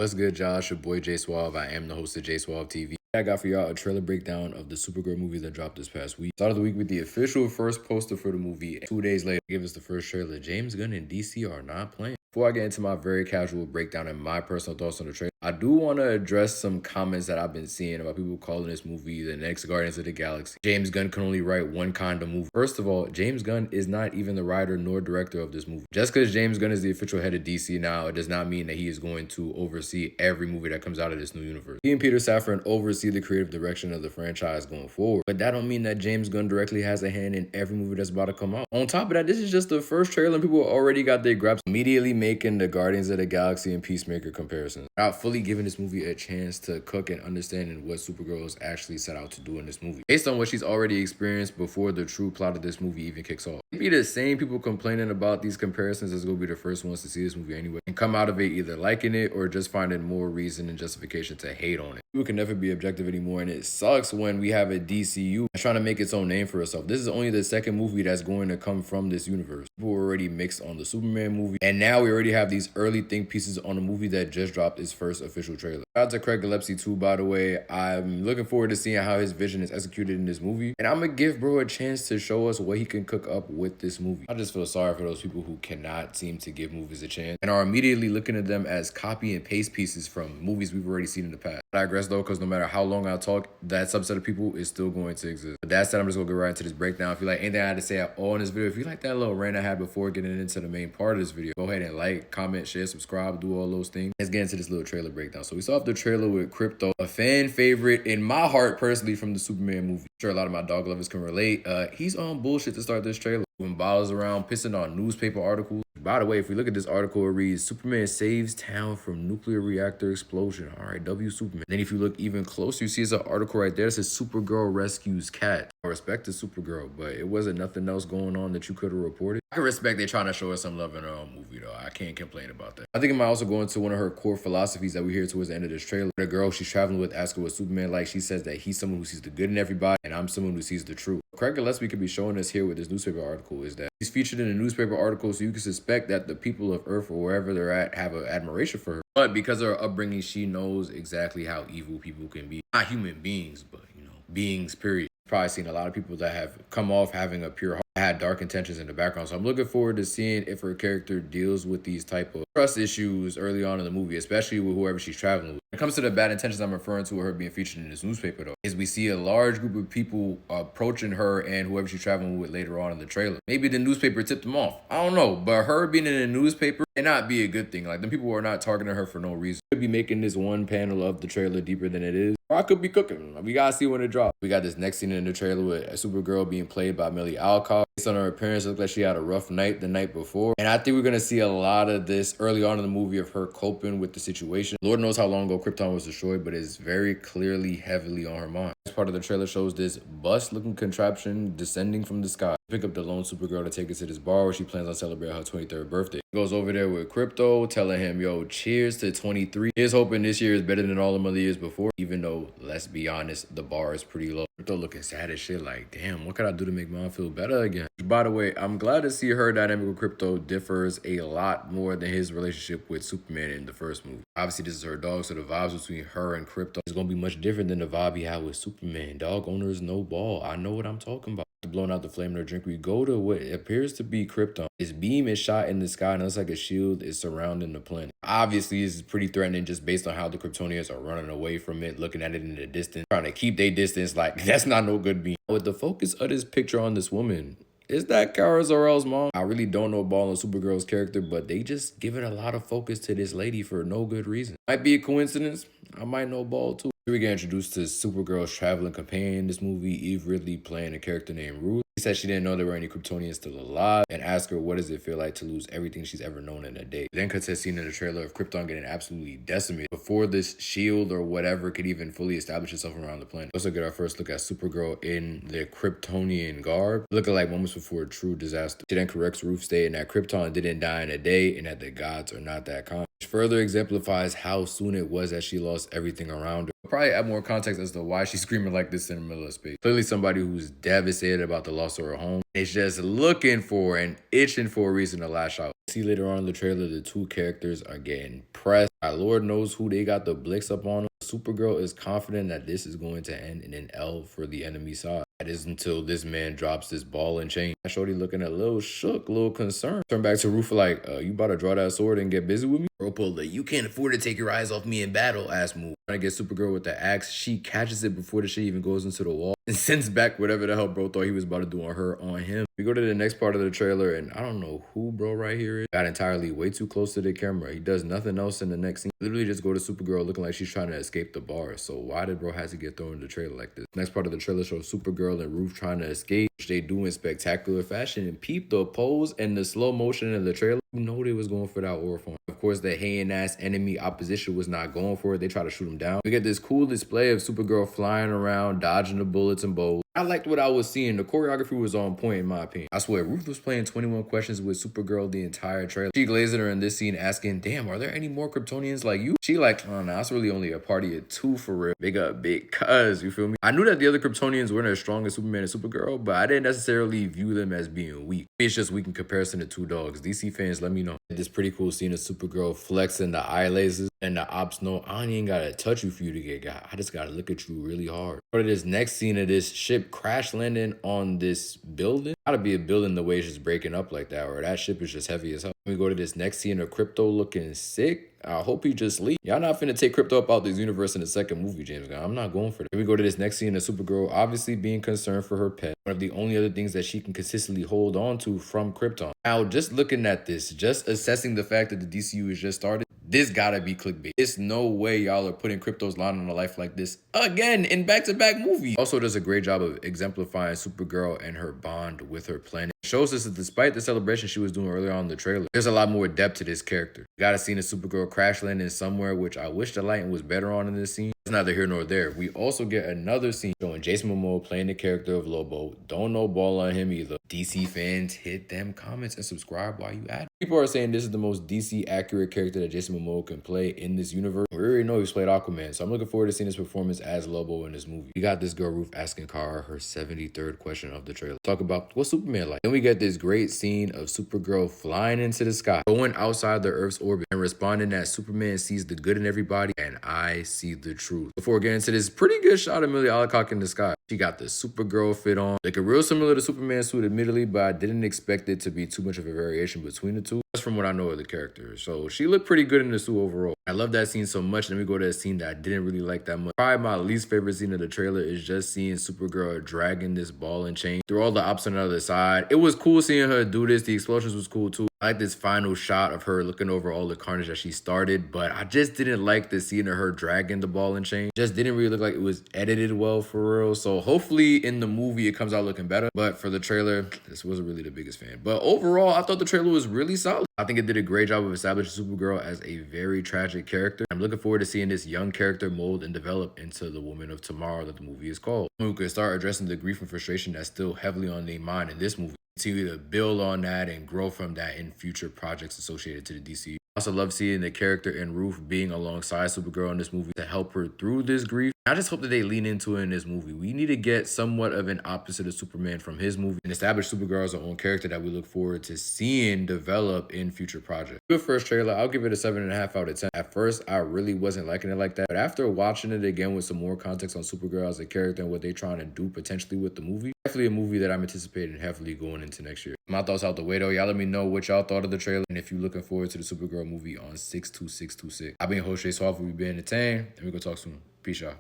What's good, Josh? Your boy J Suave. I am the host of J Suave TV. I got for y'all a trailer breakdown of the Supergirl movie that dropped this past week. Started the week with the official first poster for the movie. 2 days later, give us the first trailer. James Gunn and DC are not playing. Before I get into my very casual breakdown and my personal thoughts on the trailer, I do want to address some comments that I've been seeing about people calling this movie the next Guardians of the Galaxy. James Gunn can only write one kind of movie. First of all, James Gunn is not even the writer nor director of this movie. Just because James Gunn is the official head of DC now, it does not mean that he is going to oversee every movie that comes out of this new universe. He and Peter Safran oversee the creative direction of the franchise going forward, but that don't mean that James Gunn directly has a hand in every movie that's about to come out. On top of that, this is just the first trailer and people already got their grasp, immediately making the Guardians of the Galaxy and Peacemaker comparisons, without fully giving this movie a chance to cook and understanding what Supergirl is actually set out to do in this movie, based on what she's already experienced before the true plot of this movie even kicks off. Maybe the same people complaining about these comparisons is going to be the first ones to see this movie anyway, and come out of it either liking it or just finding more reason and justification to hate on it. People can never be objective anymore, and it sucks when we have a DCU that's trying to make its own name for itself. This is only the second movie that's going to come from this universe. People were already mixed on the Superman movie, and now we already have these early think pieces on a movie that just dropped its first official trailer. Shout out to Craig Gillespie too, by the way. I'm looking forward to seeing how his vision is executed in this movie, and I'm gonna give bro a chance to show us what he can cook up with this movie. I just feel sorry for those people who cannot seem to give movies a chance and are immediately looking at them as copy and paste pieces from movies we've already seen in the past. I digress though, because no matter how long I talk, that subset of people is still going to exist. With that said, I'm just gonna go right into this breakdown. If you like anything I had to say at all in this video, if you like that little rant I had before getting into the main part of this video, go ahead and like, comment, share, subscribe, do all those things. Let's get into this little trailer breakdown. So we saw the trailer with Krypto, a fan favorite in my heart personally from the Superman movie. I'm sure a lot of my dog lovers can relate. He's on bullshit to start this trailer, when bottles around pissing on newspaper articles. By the way, if we look at this article, it reads, Superman saves town from nuclear reactor explosion. All right, W Superman. Then if you look even closer, you see it's an article right there that says Supergirl rescues cat. I respect the Supergirl, but it wasn't nothing else going on that you could have reported. I can respect they're trying to show us some love in her own movie, though. I can't complain about that. I think it might also go into one of her core philosophies that we hear towards the end of this trailer. The girl she's traveling with asks her what Superman like. She says that he's someone who sees the good in everybody, and I'm someone who sees the truth. Craig Gillespie could be showing us here with this newspaper article is that he's featured in a newspaper article, so you can suspect that the people of Earth or wherever they're at have an admiration for her. But because of her upbringing, she knows exactly how evil people can be. Not human beings, but, beings, period. Probably seen a lot of people that have come off having a pure heart, had dark intentions in the background. So I'm looking forward to seeing if her character deals with these type of trust issues early on in the movie, especially with whoever she's traveling with. When it comes to the bad intentions I'm referring to with her being featured in this newspaper, though, is we see a large group of people approaching her and whoever she's traveling with later on in the trailer. Maybe the newspaper tipped them off. I don't know, but her being in a newspaper cannot be a good thing. Like, the people are not targeting her for no reason. Could be making this one panel of the trailer deeper than it is. Or I could be cooking. We gotta see when it drops. We got this next scene in the trailer with Supergirl being played by Millie Alcock. Based on her appearance, it looked like she had a rough night the night before. And I think we're gonna see a lot of this early on in the movie of her coping with the situation. Lord knows how long ago Krypton was destroyed, but it's very clearly heavily on her mind. This part of the trailer shows this bus-looking contraption descending from the sky. Pick up the lone Supergirl to take her to this bar where she plans on celebrating her 23rd birthday. Goes over there with Krypto, telling him, yo, cheers to 23. He's hoping this year is better than all the other years before, even though, let's be honest, the bar is pretty low. Krypto looking sad as shit, like, damn, what could I do to make mom feel better again? By the way, I'm glad to see her dynamic with Krypto differs a lot more than his relationship with Superman in the first movie. Obviously, this is her dog, so the vibes between her and Krypto is going to be much different than the vibe he had with Superman. Dog owners, no ball. I know what I'm talking about. Blowing out the flame in her drink, we go to what appears to be Krypton. His beam is shot in the sky and it looks like a shield is surrounding the planet. Obviously, this is pretty threatening just based on how the Kryptonians are running away from it, looking at it in the distance, trying to keep their distance. Like, that's not no good beam. With the focus of this picture on this woman, is that Kara Zor-El's mom? I really don't know ball on Supergirl's character, but they just giving a lot of focus to this lady for no good reason. Might be a coincidence. I might know ball too. We get introduced to Supergirl's traveling companion in this movie, Eve Ridley, playing a character named Ruth. She said she didn't know there were any Kryptonians still alive and asked her what does it feel like to lose everything she's ever known in a day. Then cuts to a scene in the trailer of Krypton getting absolutely decimated before this shield or whatever could even fully establish itself around the planet. Also get our first look at Supergirl in the Kryptonian garb, looking like moments before a true disaster. She then corrects Ruth, stating that Krypton didn't die in a day and that the gods are not that kind, which further exemplifies how soon it was that she lost everything around her. Probably add more context as to why she's screaming like this in the middle of space. Clearly somebody who's devastated about the loss of her home. It's just looking for and itching for a reason to lash out. See later on in the trailer, the two characters are getting pressed. Lord knows who they got the blicks up on. Supergirl is confident that this is going to end in an L for the enemy side. That is until this man drops this ball and chain. Shorty looking a little shook, a little concerned. Turn back to Ruthye like, you about to draw that sword and get busy with me? Girl pulled the "you can't afford to take your eyes off me in battle" ass move. Trying to get Supergirl with the axe. She catches it before the shit even goes into the wall and sends back whatever the hell bro thought he was about to do on her on him. We go to the next part of the trailer, and I don't know who bro right here is. Got entirely way too close to the camera. He does nothing else in the next scene. Literally just go to Supergirl looking like she's trying to escape the bar. So why did bro have to get thrown in the trailer like this? Next part of the trailer shows Supergirl and Ruth trying to escape, which they do in spectacular fashion. And peep the pose and the slow motion in the trailer. You know they was going for that aura form. Of course, the hating ass enemy opposition was not going for it. They try to shoot him down. We get this cool display of Supergirl flying around, dodging the bullets and bows. I liked what I was seeing. The choreography was on point in my opinion. I swear, Ruth was playing 21 questions with Supergirl the entire trailer. She glazed at her in this scene asking, damn, are there any more Kryptonians like you? She like, oh no, that's really only a party of two for real. Big up, big cuz, you feel me? I knew that the other Kryptonians weren't as strong as Superman and Supergirl, but I didn't necessarily view them as being weak. It's just weak in comparison to two dogs. DC fans, let me know. This pretty cool scene of Supergirl flexing the eye lasers and the ops know I ain't gotta touch you for you to get got. I just gotta look at you really hard. But this next scene of this ship crash landing on this building. Gotta be a building the way it's just breaking up like that, or that ship is just heavy as hell. We go to this next scene of Crypto looking sick. I hope he just leave. Y'all not finna take Crypto up out this universe in the second movie, James Gunn. I'm not going for that. Then we go to this next scene of Supergirl obviously being concerned for her pet. One of the only other things that she can consistently hold on to from Krypton. Now, just looking at this, just assessing the fact that the DCU is just started, this gotta be clickbait. It's no way y'all are putting Crypto's line on a life like this again in back-to-back movies. Also does a great job of exemplifying Supergirl and her bond with her planet. It shows us that despite the celebration she was doing earlier on in the trailer, there's a lot more depth to this character. We got a scene of Supergirl crash landing somewhere, which I wish the lighting was better on in this scene. It's neither here nor there. We also get another scene showing Jason Momoa playing the character of Lobo. Don't know ball on him either. DC fans, hit them comments and subscribe while you at it. People are saying this is the most DC accurate character that Jason Momoa can play in this universe. We already know he's played Aquaman, so I'm looking forward to seeing his performance as Lobo in this movie. We got this girl Ruth asking Kara her 73rd question of the trailer. Talk about what's Superman like. Then we get this great scene of Supergirl flying into the sky, going outside the Earth's orbit, and responding that Superman sees the good in everybody and I see the truth. Before getting to this pretty good shot of Millie Alcock in the sky. She got the Supergirl fit on. Looking real similar to Superman's suit admittedly, but I didn't expect it to be too much of a variation between the two. That's from what I know of the character. So she looked pretty good in the suit overall. I love that scene so much. Then we go to a scene that I didn't really like that much. Probably my least favorite scene of the trailer is just seeing Supergirl dragging this ball and chain through all the ops on the other side. It was cool seeing her do this. The explosions was cool too. I like this final shot of her looking over all the carnage that she started, but I just didn't like the scene of her dragging the ball and chain. Just didn't really look like it was edited well for real. So hopefully in the movie it comes out looking better. But for the trailer, this wasn't really the biggest fan. But overall, I thought the trailer was really solid. I think it did a great job of establishing Supergirl as a very tragic character. I'm looking forward to seeing this young character mold and develop into the woman of tomorrow that the movie is called. We could start addressing the grief and frustration that's still heavily on their mind in this movie. Continue to build on that and grow from that in future projects associated to the DCU. I also love seeing the character and Ruth being alongside Supergirl in this movie to help her through this grief. I just hope that they lean into it in this movie. We need to get somewhat of an opposite of Superman from his movie and establish Supergirl as her own character that we look forward to seeing develop in future projects. Good first trailer. I'll give it a 7.5 out of 10. At first, I really wasn't liking it like that. But after watching it again with some more context on Supergirl as a character and what they're trying to do potentially with the movie, definitely a movie that I'm anticipating heavily going into next year. My thoughts out the way though. Y'all let me know what y'all thought of the trailer and if you're looking forward to the Supergirl movie on 62626. I've been your host, Jay Suave. We've been entertained and we're going to talk soon. Peace, y'all.